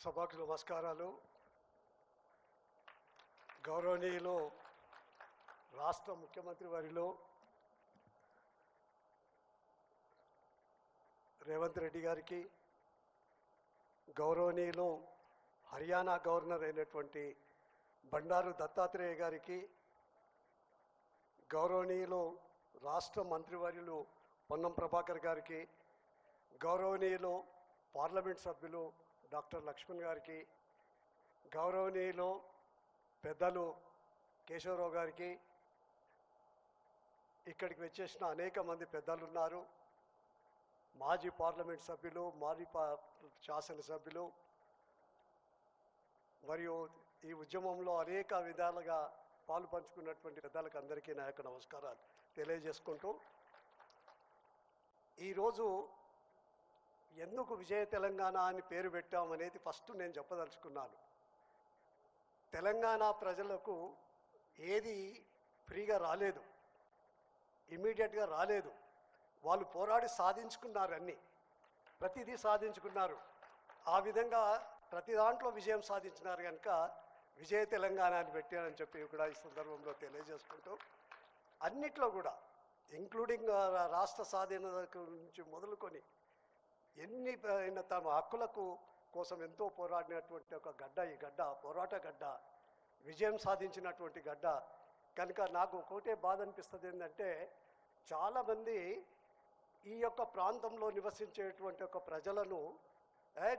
సభకు నమస్కారాలు. గౌరవనీయులు రాష్ట్ర ముఖ్యమంత్రి వర్యులు రేవంత్ రెడ్డి గారికి, గౌరవనీయులు హర్యానా గవర్నర్ అయినటువంటి బండారు దత్తాత్రేయ గారికి, గౌరవనీయులు రాష్ట్ర మంత్రివర్యులు పొన్నం ప్రభాకర్ గారికి, గౌరవనీయులు పార్లమెంట్ సభ్యులు డాక్టర్ లక్ష్మణ్ గారికి, గౌరవనీయులు పెద్దలు కేశవరావు గారికి, ఇక్కడికి వచ్చేసిన అనేక మంది పెద్దలు ఉన్నారు, మాజీ పార్లమెంట్ సభ్యులు, మాజీ శాసనసభ్యులు, మరియు ఈ ఉద్యమంలో అనేక విధాలుగా పాలు పంచుకున్నటువంటి పెద్దలకు అందరికీ నా యొక్క నమస్కారాలు తెలియజేసుకుంటూ, ఈరోజు ఎందుకు విజయ తెలంగాణ అని పేరు పెట్టామనేది ఫస్ట్ నేను చెప్పదలుచుకున్నాను. తెలంగాణ ప్రజలకు ఏది ఫ్రీగా రాలేదు, ఇమీడియట్గా రాలేదు. వాళ్ళు పోరాడి సాధించుకున్నారు, అన్నీ ప్రతిదీ సాధించుకున్నారు. ఆ విధంగా ప్రతి దాంట్లో విజయం సాధించినారు కనుక విజయ తెలంగాణ అని పెట్టారని చెప్పి కూడా ఈ సందర్భంలో తెలియజేసుకుంటూ, అన్నిట్లో కూడా ఇంక్లూడింగ్ రాష్ట్ర స్వాధీన నుంచి మొదలుకొని ఎన్ని తమ హక్కులకు కోసం ఎంతో పోరాడినటువంటి ఒక గడ్డ, ఈ గడ్డ పోరాట గడ్డ, విజయం సాధించినటువంటి గడ్డ కనుక నాకు ఒకటే బాధ అనిపిస్తుంది ఏంటంటే, చాలామంది ఈ యొక్క ప్రాంతంలో నివసించేటువంటి ఒక ప్రజలను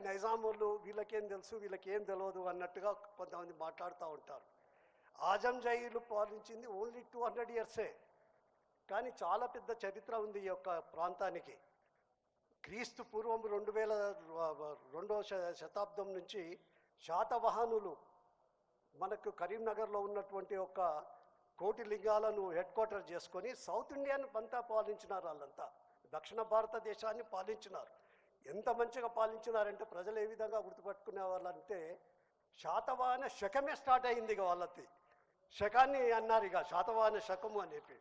నైజాములు వీళ్ళకేం తెలుసు వీళ్ళకేం తెలియదు అన్నట్టుగా కొంతమంది మాట్లాడుతూ ఉంటారు. ఆజంజాయిలు పాలించింది ఓన్లీ 200 yearsే, కానీ చాలా పెద్ద చరిత్ర ఉంది ఈ యొక్క ప్రాంతానికి. క్రీస్తు పూర్వం 2002వ శతాబ్దం నుంచి శాతవాహనులు మనకు కరీంనగర్లో ఉన్నటువంటి ఒక కోటి లింగాలను హెడ్ క్వార్టర్ చేసుకొని సౌత్ ఇండియాను అంతా పాలించినారు. వాళ్ళంతా దక్షిణ భారతదేశాన్ని పాలించినారు. ఎంత మంచిగా పాలించినారంటే ప్రజలు ఏ విధంగా గుర్తుపట్టుకునే వాళ్ళంటే, శాతవాహన శకమే స్టార్ట్ అయింది. ఇక వాళ్ళది శకాన్ని అన్నారు, ఇక శాతవాహన శకము అని చెప్పి.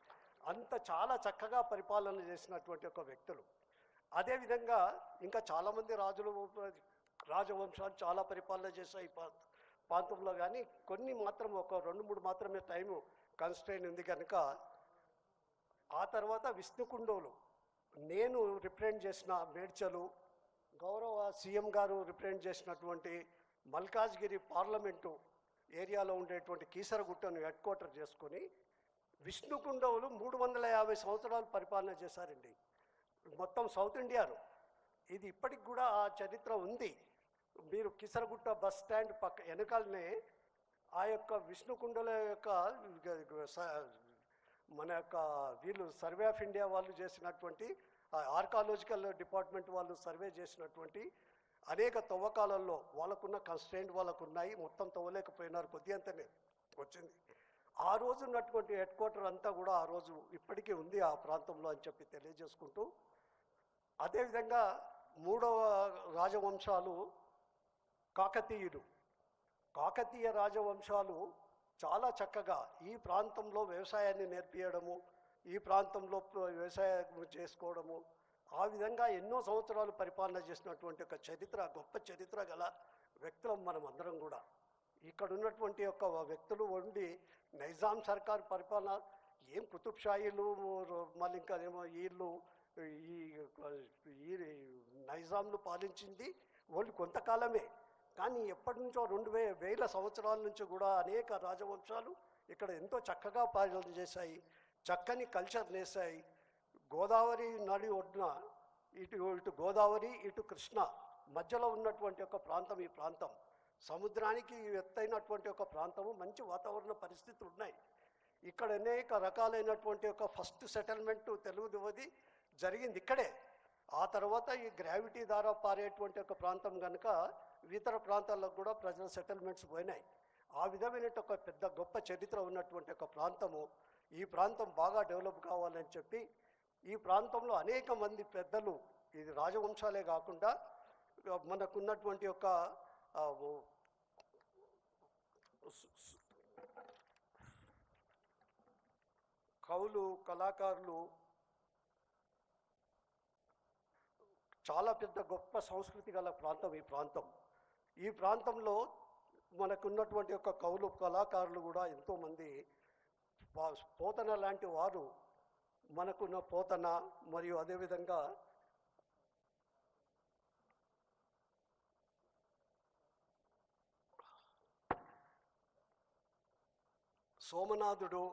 అంత చాలా చక్కగా పరిపాలన చేసినటువంటి ఒక వ్యక్తులు. అదేవిధంగా ఇంకా చాలామంది రాజవంశాలు చాలా పరిపాలన చేశాయి ఈ ప్రాంతంలో, కానీ కొన్ని మాత్రం ఒక 2-3 మాత్రమే టైము కన్స్ట్రెయిన్ ఉంది కనుక. ఆ తర్వాత విష్ణుకుండోలు, నేను రిప్రజెంట్ చేసిన మేడ్చలు, గౌరవ సీఎం గారు రిప్రజెంట్ చేసినటువంటి మల్కాజ్గిరి పార్లమెంటు ఏరియాలో ఉండేటువంటి కీసరగుట్టను హెడ్ క్వార్టర్ చేసుకొని విష్ణుకుండోలు 350 సంవత్సరాలు పరిపాలన చేశారండి మొత్తం సౌత్ ఇండియాలో. ఇది ఇప్పటికి కూడా ఆ చరిత్ర ఉంది. మీరు కీసరగుట్ట బస్ స్టాండ్ పక్క వెనకాలనే ఆ యొక్క విష్ణుకుండల యొక్క మన యొక్క వీళ్ళు సర్వే ఆఫ్ ఇండియా వాళ్ళు చేసినటువంటి ఆర్కాలజికల్ డిపార్ట్మెంట్ వాళ్ళు సర్వే చేసినటువంటి అనేక తవ్వకాలలో వాళ్ళకున్న కన్స్ట్రెయింట్ వాళ్ళకు ఉన్నాయి. మొత్తం తవ్వలేకపోయినారు, కొద్దిగంతనే వచ్చింది. ఆ రోజు ఉన్నటువంటి హెడ్ క్వార్టర్ అంతా కూడా ఆ రోజు ఇప్పటికీ ఉంది ఆ ప్రాంతంలో అని చెప్పి తెలియజేసుకుంటూ, అదేవిధంగా 3వ రాజవంశాలు కాకతీయులు. కాకతీయ రాజవంశాలు చాలా చక్కగా ఈ ప్రాంతంలో వ్యవసాయాన్ని నేర్పియడము, ఈ ప్రాంతంలో వ్యవసాయం చేసుకోవడము, ఆ విధంగా ఎన్నో సంవత్సరాలు పరిపాలన చేసినటువంటి ఒక చరిత్ర, గొప్ప చరిత్ర గల వ్యక్తులం మనం అందరం కూడా. ఇక్కడ ఉన్నటువంటి యొక్క వ్యక్తులు ఉండి నైజాం సర్కార్ పరిపాలన ఏం కుతుబ్షాయిలు, మళ్ళీ ఇంకా ఏమో వీళ్ళు ఈ నైజాంలు పాలించింది ఓన్లీ కొంతకాలమే, కానీ ఎప్పటి నుంచో 2000 సంవత్సరాల నుంచి కూడా అనేక రాజవంశాలు ఇక్కడ ఎంతో చక్కగా పాలన చేశాయి, చక్కని కల్చర్ నేసాయి. గోదావరి నది ఒడ్డున ఇటు గోదావరి ఇటు కృష్ణ మధ్యలో ఉన్నటువంటి ఒక ప్రాంతం ఈ ప్రాంతం. సముద్రానికి ఎత్తైనటువంటి ఒక ప్రాంతము, మంచి వాతావరణ పరిస్థితులు ఉన్నాయి. ఇక్కడ అనేక రకాలైనటువంటి ఒక ఫస్ట్ సెటిల్మెంట్ తెలుగుది జరిగింది ఇక్కడే. ఆ తర్వాత ఈ గ్రావిటీ ద్వారా పారేటువంటి ఒక ప్రాంతం కనుక ఇతర ప్రాంతాల్లో కూడా ప్రజల సెటిల్మెంట్స్ పోయినాయి. ఆ విధమైన ఒక పెద్ద గొప్ప చరిత్ర ఉన్నటువంటి ఒక ప్రాంతము. ఈ ప్రాంతం బాగా డెవలప్ కావాలని చెప్పి ఈ ప్రాంతంలో అనేక మంది పెద్దలు, ఇది రాజవంశాలే కాకుండా మనకున్నటువంటి ఒక కవులు, కళాకారులు, చాలా పెద్ద గొప్ప సంస్కృతి గల ప్రాంతం ఈ ప్రాంతం. ఈ ప్రాంతంలో మనకున్నటువంటి యొక్క కవులు కళాకారులు కూడా ఎంతోమంది పోతన లాంటి వారు మనకున్న పోతన మరియు అదేవిధంగా సోమనాథుడు,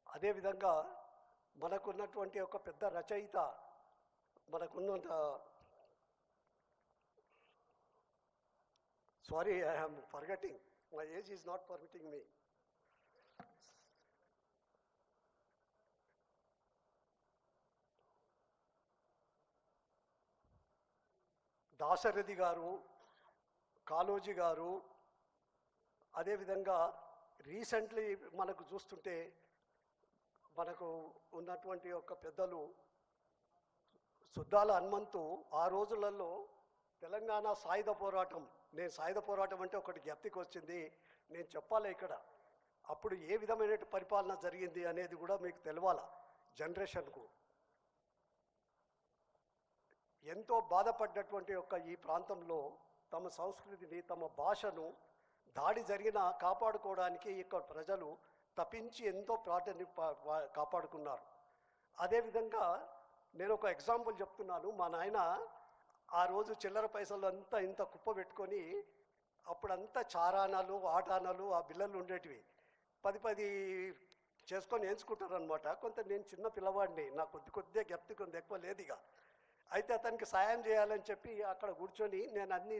అదేవిధంగా మనకున్నటువంటి ఒక పెద్ద రచయిత మనకున్న sorry I am forgetting, my age is not permitting me. Dasarathi గారు, కాళోజీ గారు, అదేవిధంగా రీసెంట్లీ మనకు చూస్తుంటే మనకు ఉన్నటువంటి ఒక పెద్దలు సుద్దాల హనుమంతు ఆ రోజులలో తెలంగాణ సాయుధ పోరాటం, నేను సాయుధ పోరాటం అంటే ఒకటి జ్ఞప్తికి వచ్చింది, నేను చెప్పాలి ఇక్కడ. అప్పుడు ఏ విధమైన పరిపాలన జరిగింది అనేది కూడా మీకు తెలవాల జనరేషన్కు. ఎంతో బాధపడ్డటువంటి యొక్క ఈ ప్రాంతంలో తమ సంస్కృతిని, తమ భాషను దాడి జరిగిన కాపాడుకోవడానికి ఇక్కడ ప్రజలు తప్పించి ఎంతో ప్రాంతాన్ని కాపాడుకున్నారు. అదేవిధంగా నేను ఒక ఎగ్జాంపుల్ చెప్తున్నాను. మా నాయన ఆ రోజు చిల్లర పైసలు అంతా ఇంత కుప్ప పెట్టుకొని, అప్పుడంతా చారానాలు, ఆటానాలు ఆ బిల్లలు ఉండేటివి, 10 చేసుకొని ఎంచుకుంటారు అనమాట. కొంత నేను చిన్న పిల్లవాడిని, నాకు కొద్దిగా జ్ఞప్తికి ఉంది, ఎక్కువ లేదు ఇక. అయితే అతనికి సాయం చేయాలని చెప్పి అక్కడ కూర్చొని నేను అన్ని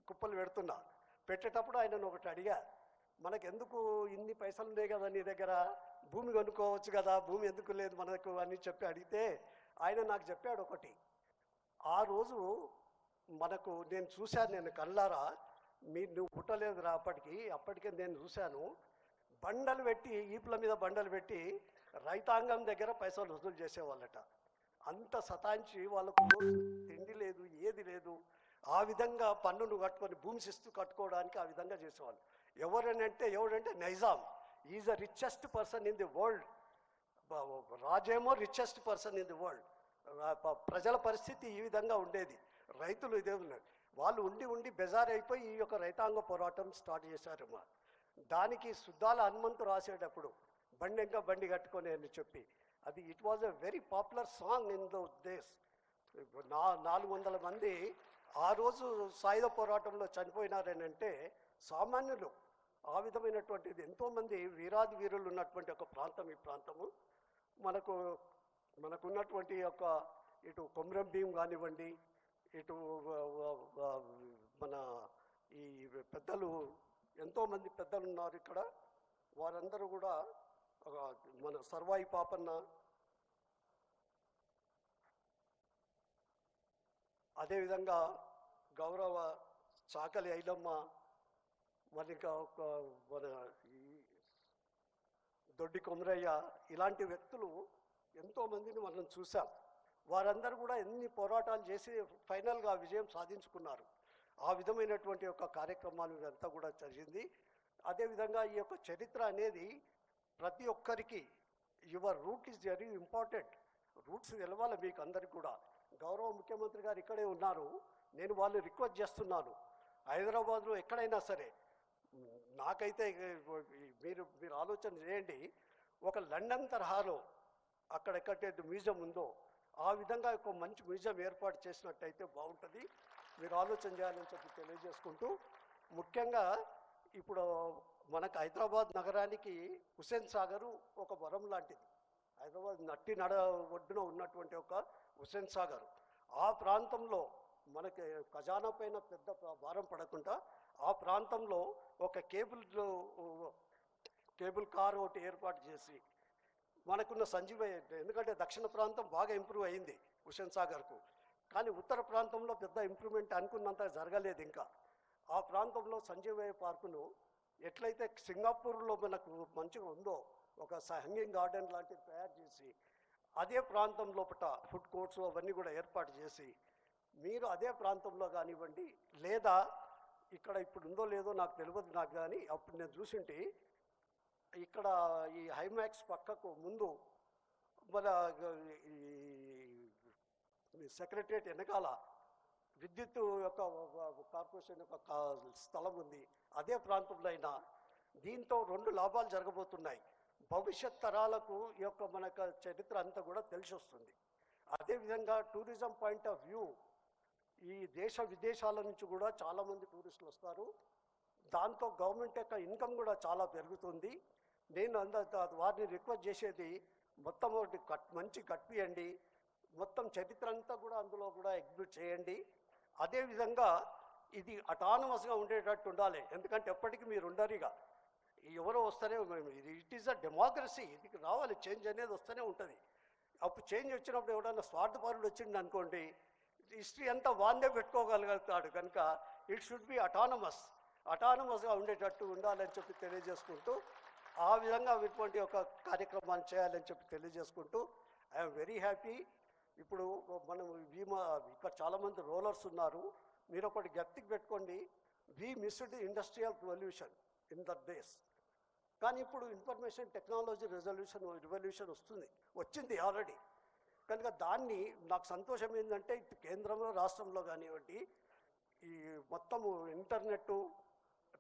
కుప్పలు పెడుతున్నా. పెట్టేటప్పుడు ఆయనను ఒకటి అడిగా, మనకెందుకు ఇన్ని పైసలు ఉన్నాయి కదా నీ దగ్గర, భూమి కొనుక్కోవచ్చు కదా, భూమి ఎందుకు లేదు మనకు అని చెప్పి అడిగితే ఆయన నాకు చెప్పాడు ఒకటి. ఆ రోజు మనకు నేను చూశాను, నేను కళ్ళారా, నువ్వు పుట్టలేదురా అప్పటికే నేను చూశాను, బండలు పెట్టి, ఈపుల మీద బండలు పెట్టి రైతాంగం దగ్గర పైసలు వసూలు చేసేవాళ్ళట. అంత సతాయించి వాళ్ళకు తిండి లేదు, ఏది లేదు, ఆ విధంగా పన్నును కట్టుకొని భూమి శిస్తు కట్టుకోవడానికి ఆ విధంగా చేసేవాళ్ళు. ఎవడంటే Nizam is the richest person in the world. రాజేమో richest person in the world. ప్రజల పరిస్థితి ఈ విధంగా ఉండేది. రైతులు ఇదే ఉన్నారు. వాళ్ళు ఉండి బెజారైపోయి ఈ యొక్క రైతాంగ పోరాటం స్టార్ట్ చేశారమ్మా. దానికి సుద్దాల హనుమంతు రాసేటప్పుడు బండి కట్టుకొని అని చెప్పి, అది it was a very popular song in those days. 400 మంది ఆ రోజు సాయుధ పోరాటంలో చనిపోయినారని అంటే సామాన్యులు. ఆ విధమైనటువంటిది ఎంతోమంది వీరాది వీరులు ఉన్నటువంటి ఒక ప్రాంతం ఈ ప్రాంతము. మనకున్నటువంటి యొక్క ఇటు కొమరం భీం కానివ్వండి, ఇటు మన ఈ పెద్దలు, ఎంతోమంది పెద్దలు ఉన్నారు ఇక్కడ. వారందరూ కూడా మన సర్వాయి పాపన్న, అదేవిధంగా గౌరవ చాకలి ఐలమ్మ, ఇంకా మన ఈ దొడ్డి కొమరయ్య, ఇలాంటి వ్యక్తులు ఎంతోమందిని మనం చూసాం. వారందరూ కూడా ఎన్ని పోరాటాలు చేసి ఫైనల్గా విజయం సాధించుకున్నారు. ఆ విధమైనటువంటి యొక్క కార్యక్రమాలు ఇదంతా కూడా జరిగింది. అదేవిధంగా ఈ యొక్క చరిత్ర అనేది ప్రతి ఒక్కరికి, your root is very important. Roots తెలవాలి మీకు అందరికి కూడా. గౌరవ ముఖ్యమంత్రి గారు ఇక్కడే ఉన్నారు, నేను వాళ్ళు రిక్వెస్ట్ చేస్తున్నాను, హైదరాబాద్లో ఎక్కడైనా సరే, నాకైతే మీరు ఆలోచన చేయండి, ఒక లండన్ తరహాలో అక్కడెక్కడైతే మ్యూజియం ఉందో ఆ విధంగా ఒక మంచి మ్యూజియం ఏర్పాటు చేసినట్టయితే బాగుంటుంది. మీరు ఆలోచన చేయాలని చెప్పి తెలియజేసుకుంటూ, ముఖ్యంగా ఇప్పుడు మనకు హైదరాబాద్ నగరానికి హుస్సేన్ సాగరు ఒక వరం లాంటిది. హైదరాబాద్ నట్టి ఒడ్డున ఉన్నటువంటి ఒక హుస్సేన్ సాగర్, ఆ ప్రాంతంలో మనకి ఖజానా పైన పెద్ద భారం పడకుండా ఆ ప్రాంతంలో ఒక కేబుల్ కార్ ఒకటి ఏర్పాటు చేసి మనకున్న ఎందుకంటే దక్షిణ ప్రాంతం బాగా ఇంప్రూవ్ అయింది హుస్సేన్ సాగర్కు, కానీ ఉత్తర ప్రాంతంలో పెద్ద ఇంప్రూవ్మెంట్ అనుకున్నంత జరగలేదు ఇంకా. ఆ ప్రాంతంలో సంజీవయ్య పార్కును ఎట్లయితే సింగపూర్లో మనకు మంచిగా ఉందో ఒక హ్యాంగింగ్ గార్డెన్ లాంటిది తయారు చేసి, అదే ప్రాంతం లోపల ఫుడ్ కోర్ట్స్ అవన్నీ కూడా ఏర్పాటు చేసి, మీరు అదే ప్రాంతంలో కానివ్వండి, లేదా ఇక్కడ ఇప్పుడు ఉందో లేదో నాకు తెలియదు నాకు, కానీ అప్పుడు నేను చూసింటి ఇక్కడ ఈ హైమాక్స్ పక్కకు ముందు మన ఈ సెక్రటరియట్ వెనకాల విద్యుత్ యొక్క కార్పొరేషన్ యొక్క స్థలం ఉంది, అదే ప్రాంతంలో అయినా దీంతో 2 లాభాలు జరగబోతున్నాయి. భవిష్యత్ తరాలకు ఈ యొక్క మనకు చరిత్ర అంతా కూడా తెలిసి వస్తుంది. అదేవిధంగా టూరిజం పాయింట్ ఆఫ్ వ్యూ ఈ దేశ విదేశాల నుంచి కూడా చాలామంది టూరిస్టులు వస్తారు. దాంతో గవర్నమెంట్ యొక్క ఇన్కమ్ కూడా చాలా పెరుగుతుంది. నేను వారిని రిక్వెస్ట్ చేసేది మొత్తం మంచి కట్టియండి, మొత్తం చరిత్ర అంతా కూడా అందులో కూడా ఎగ్జిబిట్ చేయండి. అదేవిధంగా ఇది అటానమస్గా ఉండేటట్టు ఉండాలి, ఎందుకంటే ఎప్పటికీ మీరు ఉండరిగా ఎవరో వస్తేనే ఇట్ ఈస్ అ డెమోక్రసీ, ఇది రావాలి, చేంజ్ అనేది వస్తూనే ఉంటుంది. అప్పుడు చేంజ్ వచ్చినప్పుడు ఎవడన్నా స్వార్థపరుడు వచ్చింది అనుకోండి, హిస్టరీ అంతా వాందే పెట్టుకోగలుగుతాడు. కనుక ఇట్ షుడ్ బి అటానమస్గా ఉండేటట్టు ఉండాలని చెప్పి తెలియజేసుకుంటూ, ఆ విధంగా ఇటువంటి ఒక కార్యక్రమాన్ని చేయాలని చెప్పి తెలియజేసుకుంటూ ఐఎమ్ వెరీ హ్యాపీ. ఇప్పుడు మనం ఇక్కడ చాలామంది రోలర్స్ ఉన్నారు, మీరు ఒకటి గట్టికి పెట్టుకోండి, we missed industrial revolution in the days. కానీ ఇప్పుడు ఇన్ఫర్మేషన్ టెక్నాలజీ రివల్యూషన్ వచ్చింది ఆల్రెడీ. కనుక దాన్ని నాకు సంతోషం ఏంటంటే కేంద్రంలో రాష్ట్రంలో కానివ్వండి, ఈ మొత్తము ఇంటర్నెట్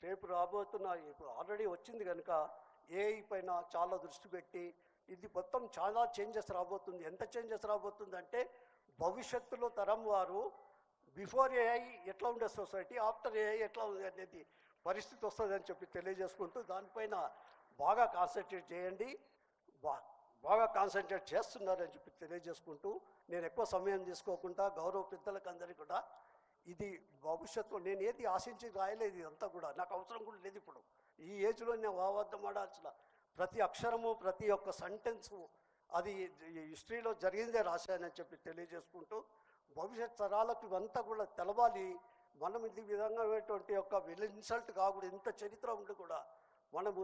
రేపు రాబోతున్న ఇప్పుడు ఆల్రెడీ వచ్చింది కనుక ఏఐ పైన చాలా దృష్టి పెట్టి ఇది మొత్తం చాలా చేంజెస్ రాబోతుంది. ఎంత చేంజెస్ రాబోతుంది అంటే భవిష్యత్తులో తరం వారు బిఫోర్ ఏఐ ఎట్లా ఉండే సొసైటీ, ఆఫ్టర్ ఏఐ ఎట్లా ఉంది అనేది పరిస్థితి వస్తుందని చెప్పి తెలియజేసుకుంటూ దానిపైన బాగా కాన్సన్ట్రేట్ చేయండి, బాగా కాన్సన్ట్రేట్ చేస్తున్నారని చెప్పి తెలియజేసుకుంటూ నేను ఎక్కువ సమయం తీసుకోకుండా గౌరవ పెద్దలకు అందరికీ కూడా ఇది భవిష్యత్తులో నేను ఏది ఆశించి రాయలేదు, ఇదంతా కూడా నాకు అవసరం కూడా లేదు. ఇప్పుడు ఈ ఏజ్లో నేను వావద్దం ఆడాల్సిన ప్రతి అక్షరము ప్రతి ఒక్క సెంటెన్సు అది హిస్టరీలో జరిగిందే రాశానని చెప్పి తెలియజేసుకుంటూ భవిష్యత్ తరాలకు ఇవంతా కూడా తెలవాలి. మనం ఇది విధంగా యొక్క ఇన్సల్ట్ కాకుండా ఇంత చరిత్ర ఉండి కూడా మనము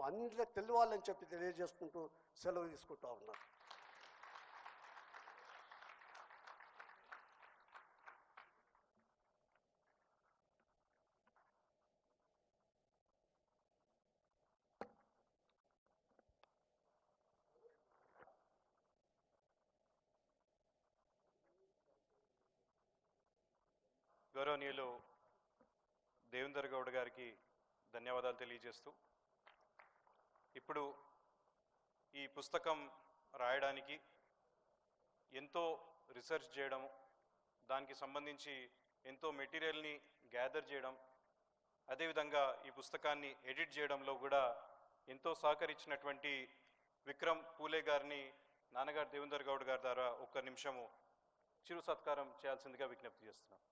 అన్నిట్లో తెలియాలని చెప్పి తెలియజేసుకుంటూ సెలవు తీసుకుంటా ఉన్నాను. గౌరవనీయులు దేవేందర్ గౌడ్ గారికి ధన్యవాదాలు తెలియజేస్తూ, ఇప్పుడు ఈ పుస్తకం రాయడానికి ఎంతో రీసెర్చ్ చేయడం, దానికి సంబంధించి ఎంతో మెటీరియల్ని గ్యాదర్ చేయడం, అదేవిధంగా ఈ పుస్తకాన్ని ఎడిట్ చేయడంలో కూడా ఎంతో సహకరించినటువంటి విక్రమ్ పూలే గారిని నాన్నగారు దేవేందర్ గౌడ్ గారి ద్వారా ఒక్క నిమిషము చిరు సత్కారం చేయాల్సిందిగా విజ్ఞప్తి చేస్తున్నాం.